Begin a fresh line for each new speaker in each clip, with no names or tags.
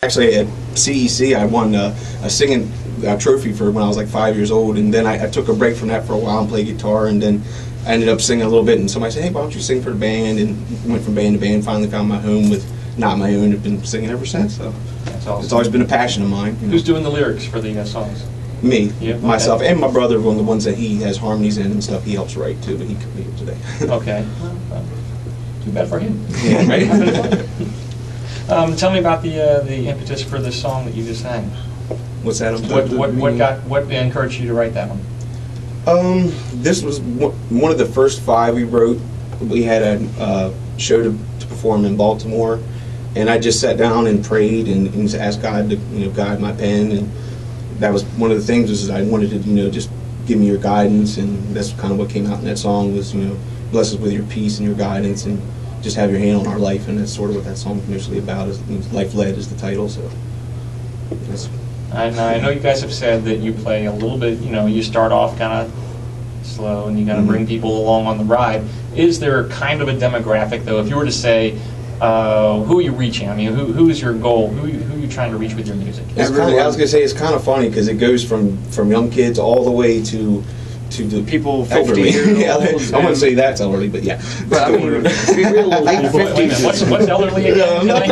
Actually, at CEC, I won a singing trophy for when I was like 5 years old, and then I took a break from that for a while and played guitar, and then I ended up singing a little bit, and somebody said, hey, why don't you sing for the band, and went from band to band, finally found my home with Not My Own. I've been singing ever since, so
that's awesome.
It's always been a passion of mine.
Who's doing the lyrics for the songs?
Me,
yeah,
myself, and my brother, one of the ones that he has harmonies in and stuff, he helps write too, but he couldn't be here today.
Okay. Well, too bad for him.
Yeah, right?
Tell me about the impetus for this song that you just sang.
What's that?
What encouraged you to write that one?
This was one of the first 5 we wrote. We had a show to perform in Baltimore, and I just sat down and prayed and just asked God to guide my pen, and that was one of the things was I wanted to just give me your guidance, and that's kind of what came out in that song was bless us with your peace and your guidance, and just have your hand on our life, and that's sort of what that song is initially about. Is Life Led is the title, so.
I know you guys have said that you play a little bit, you start off kind of slow and you got to bring people along on the ride. Is there kind of a demographic, though, if you were to say, who are you reaching? I mean, who is your goal? Who are you trying to reach with your music?
I was going to say, it's kind of funny because it goes from young kids all the way to the
people 50
elderly.
years old.
I wouldn't say that's elderly, but yeah.
But I mean, like 50.
What's elderly again?
We might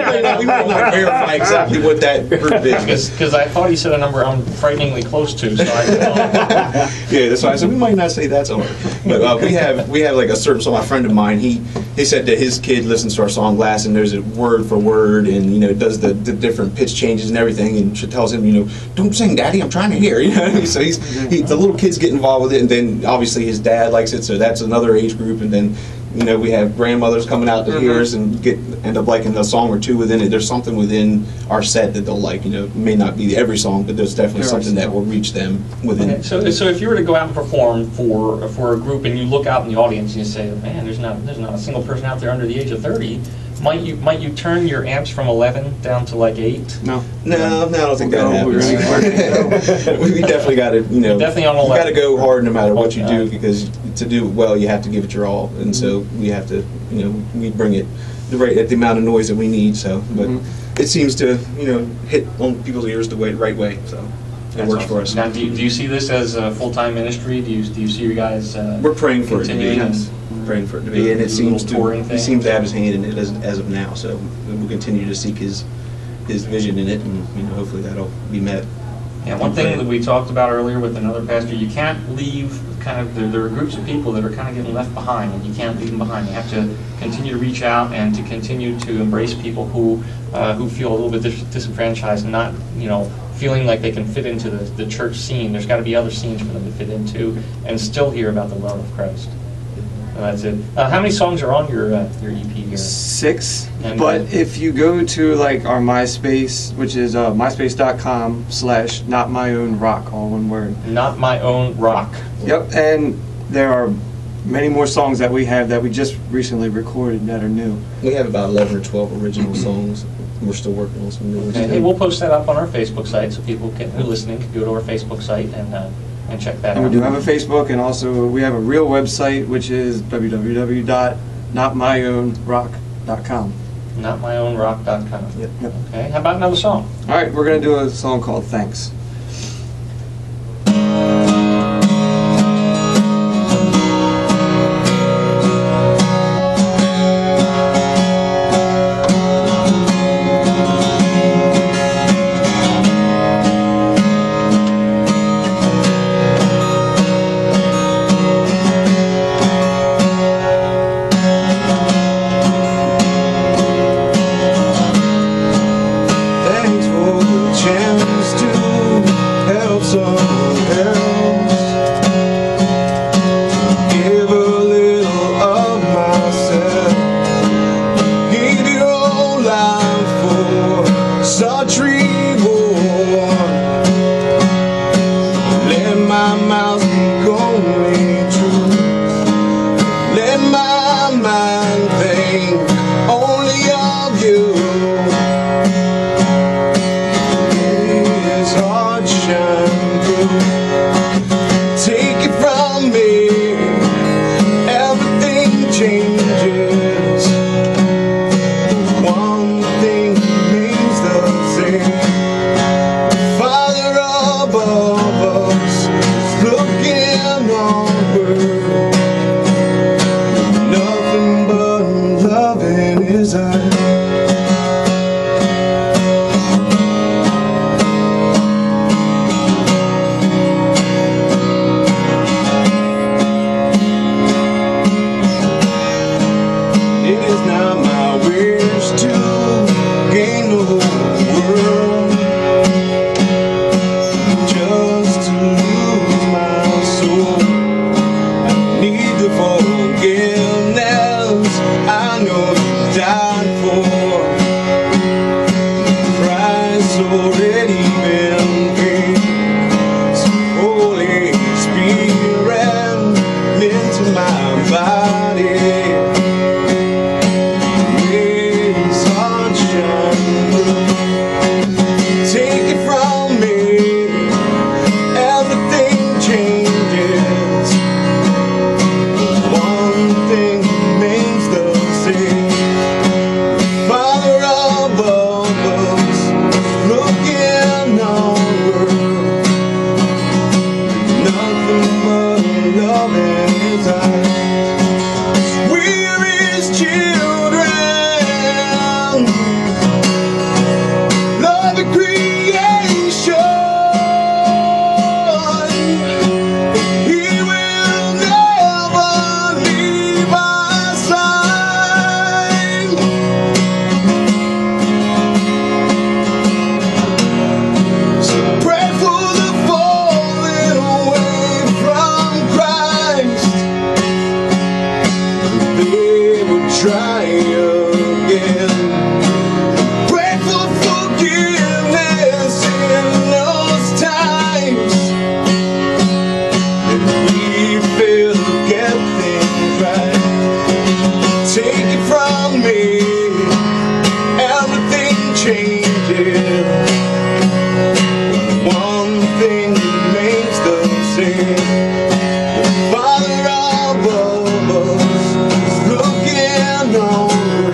not verify exactly what that group is.
Because I thought he said a number I'm frighteningly close to. So
yeah, that's why I said we might not say that's elderly. But we have like a certain song. A friend of mine, he said that his kid listens to our song Glass and knows it word for word, and does the different pitch changes and everything, and she tells him, don't sing, Daddy, I'm trying to hear. So the little kids get involved with it. And then obviously his dad likes it, so that's another age group. And then we have grandmothers coming out to hear us and end up liking a song or two within it. There's something within our set that they'll like. It may not be every song, but there's definitely something that will reach them within.
Okay. So if you were to go out and perform for a group, and you look out in the audience and you say, man, there's not a single person out there under the age of 30. Might you turn your amps from 11 down to like 8?
No, I don't think that happens. We definitely got to,
definitely on 11.
You got to go hard no matter what you do, because to do it well, you have to give it your all, and so we have to, we bring it at the amount of noise that we need. So, but it seems to, hit on people's ears the right way. So. It works for us.
Now, do you see this as a full-time ministry? Do you see you guys?
We're praying for it to be. Yes. Praying for it to be, and it seems to. He seems to have his hand in it as of now. So we'll continue to seek his vision in it, and hopefully that'll be met.
Yeah, one thing that we talked about earlier with another pastor, you can't leave there are groups of people that are kind of getting left behind, and you can't leave them behind. You have to continue to reach out and to continue to embrace people who feel a little bit disenfranchised and not, feeling like they can fit into the church scene. There's got to be other scenes for them to fit into and still hear about the love of Christ. So that's it. How many songs are on your EP here?
6. But if you go to like our MySpace, which is myspace.com/notmyownrock, all one word.
Not My Own Rock.
Yep, and there are many more songs that we have that we just recently recorded that are new.
We have about 11 or 12 original songs. We're still working on some new ones.
Hey, we'll post that up on our Facebook site so people who are listening can go to our Facebook site and check that out.
And we do have a Facebook, and also we have a real website, which is www.notmyownrock.com.
Notmyownrock.com.
Yep.
Okay, how about another song?
All right, we're going to do a song called Thanks.
One thing remains the same.
it's already been paid. So Holy Spirit, into my body. His heart shine through. Take it from me, everything changes. One thing remains the same. Father above us, looking onward. Nothing but love in his eyes. We're his children. Love the creation. He will never leave our side. So pray for the falling away from Christ. They will try again. Pray for forgiveness in those times. If we fail to get things right, take it from me, everything changes. One thing remains the same. The Father above us is looking over.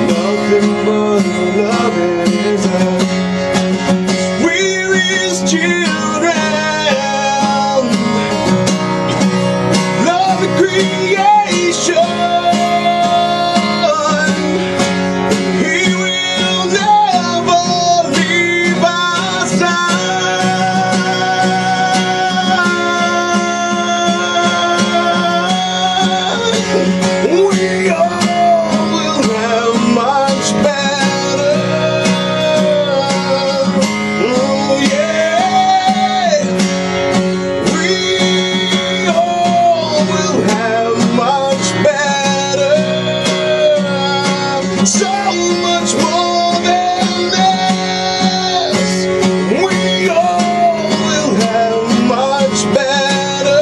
Nothing but love in his eyes. We're his children. Love the creation. He will never leave our side. We all will have much better. Oh yeah. We all will have much better. So much more than this. We all will have much better.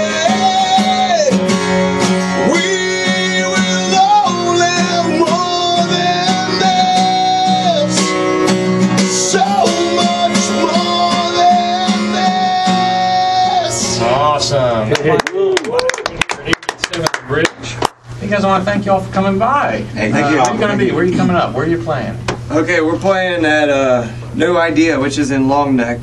Yeah. We will all have more than this. So much more than this.
Awesome. Bridge. You guys, I want to thank you all for coming by.
Hey, thank you.
Where are you going to be? Where are you coming up? Where are you playing?
Okay, we're playing at No Idea, which is in Long Neck.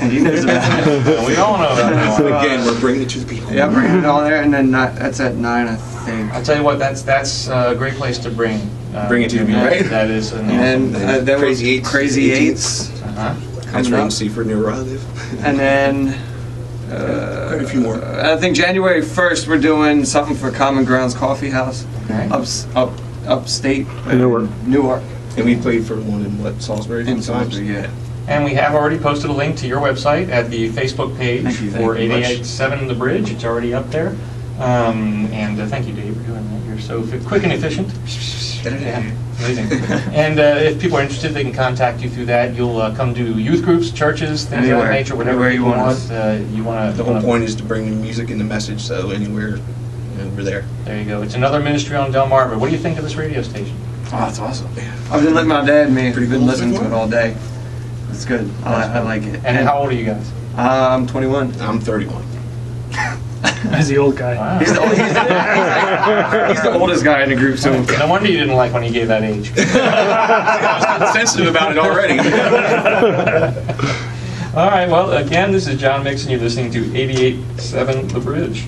And he knows about it.
We all know that.
So again, we're bringing it to the people.
Yeah, bringing it all there, and then that's at 9, I think.
I'll tell you what, that's a great place to bring.
Bring it to me,
that-
right?
That is an
And
awesome.
then
Crazy Eights.
Crazy Eights.
Uh-huh.
That's
coming
right in
up.
Seaford, near where I live.
And then
Quite a few more.
I think January 1st we're doing something for Common Grounds Coffee House,
Okay.
upstate.
Newark.
Newark.
And we played for one in what, Salisbury?
In
times?
Salisbury, yeah.
And we have already posted a link to your website at the Facebook page
Thank you,
for
thank you much.
8887 The Bridge. It's already up there. And thank you, Dave, for doing that. You're so quick and efficient. Yeah, amazing. And if people are interested, they can contact you through that. You'll come to youth groups, churches, things of
Anywhere.
that nature, whatever
Anywhere you
people
want
want.
us.
You want
The whole point is to bring the music and the message, so anywhere, we're there.
There you go. It's another ministry on Delmarva. What do you think of this radio station?
Oh, that's awesome. I've been letting my dad and me.
Pretty
Been
cool
listening
so
to it
far?
all day. It's good. I like it.
And how old are you guys?
I'm 21.
I'm 31.
He's the old guy.
Wow.
He's the oldest guy in the group, so
No wonder you didn't like when he gave that age.
I was sensitive about it already.
All right, well, again, this is John Mixon. You're listening to 88.7 The Bridge.